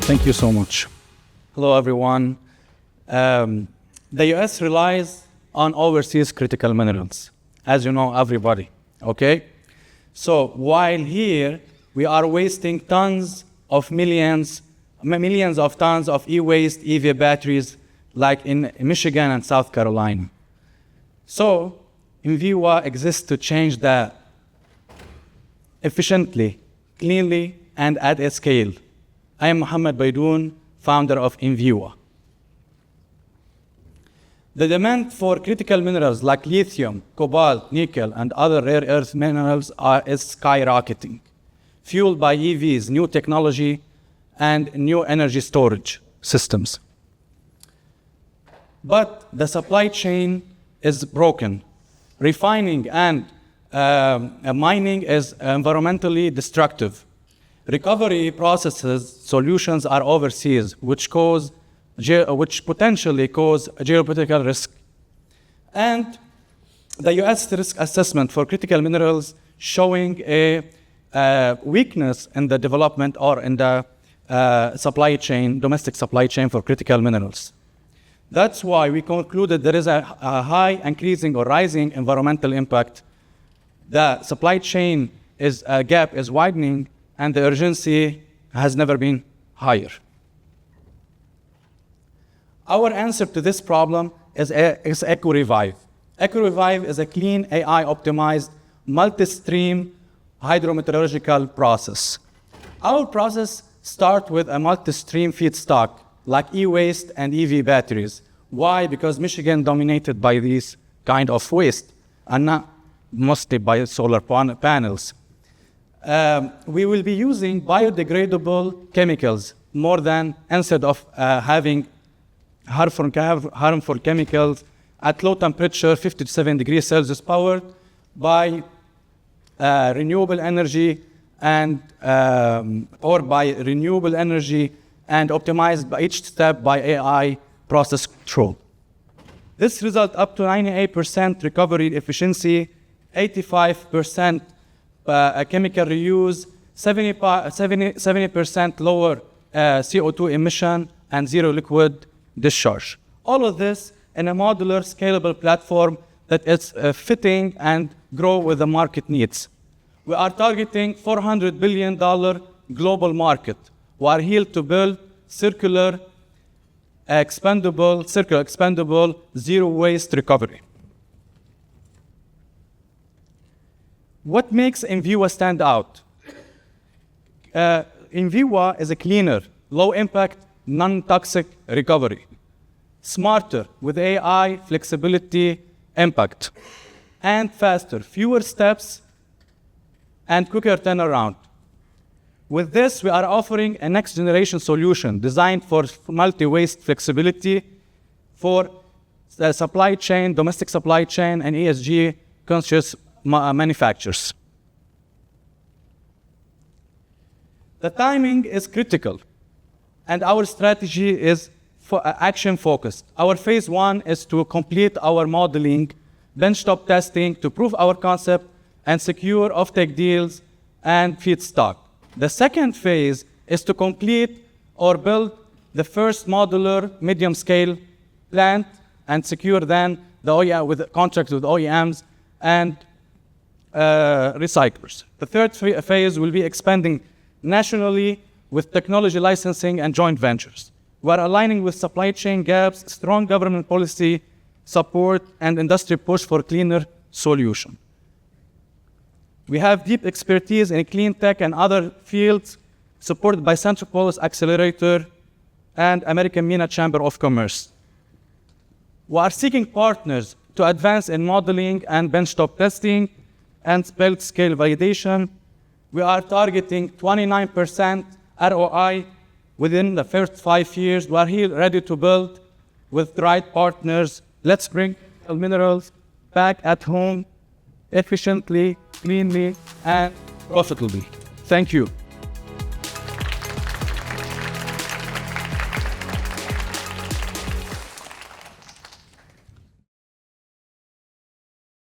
Thank you so much. Hello, everyone. The US relies on overseas critical minerals, as you know, everybody, okay? So while here, we are wasting millions of tons of e-waste, EV batteries, like in Michigan and South Carolina. So ENVIWA exists to change that efficiently, cleanly, and at a scale. I am Mohammed Baidoun, founder of ENVIWA. The demand for critical minerals like lithium, cobalt, nickel, and other rare earth minerals is skyrocketing, fueled by EVs, new technology, and new energy storage systems. But the supply chain is broken. Refining and mining is environmentally destructive. Recovery processes solutions are overseas, which potentially cause geopolitical risk. And the US risk assessment for critical minerals showing a weakness in the development or in the supply chain, domestic supply chain for critical minerals. That's why we concluded there is a high increasing or rising environmental impact. The supply chain gap is widening, and the urgency has never been higher. Our answer to this problem is EcoRevive. EcoRevive is a clean, AI-optimized, multi-stream hydrometallurgical process. Our process starts with a multi-stream feedstock, like e-waste and EV batteries. Why? Because Michigan dominated by these kind of waste, and not mostly by solar panels. We will be using biodegradable chemicals more than instead of having harmful chemicals at low temperature, 57 degrees Celsius, powered by renewable energy and optimized by each step by AI process control. This results up to 98% recovery efficiency, 85% chemical reuse, 70% lower CO2 emission, and zero liquid discharge. All of this in a modular, scalable platform that is fitting and grow with the market needs. We are targeting $400 billion global market. We are here to build circular, expandable, zero waste recovery. What makes ENVIWA stand out? ENVIWA is a cleaner, low-impact, non-toxic recovery. Smarter with AI, flexibility, impact. And faster, fewer steps, and quicker turnaround. With this, we are offering a next-generation solution designed for multi-waste flexibility for the supply chain, domestic supply chain, and ESG-conscious manufacturers. The timing is critical, and our strategy is action-focused. Our phase 1 is to complete our modeling, benchtop testing to prove our concept, and secure offtake deals and feedstock. The second phase is to complete or build the first modular medium-scale plant and secure then the OEM with contracts with OEMs and recyclers. The third phase will be expanding nationally with technology licensing and joint ventures. We are aligning with supply chain gaps, strong government policy support, and industry push for cleaner solution. We have deep expertise in clean tech and other fields supported by Central Policy Accelerator and American MENA Chamber of Commerce. We are seeking partners to advance in modeling and benchtop testing and build scale validation. We are targeting 29% ROI within the first 5 years. We are here ready to build with the right partners. Let's bring minerals back at home efficiently, cleanly, and profitably. Thank you.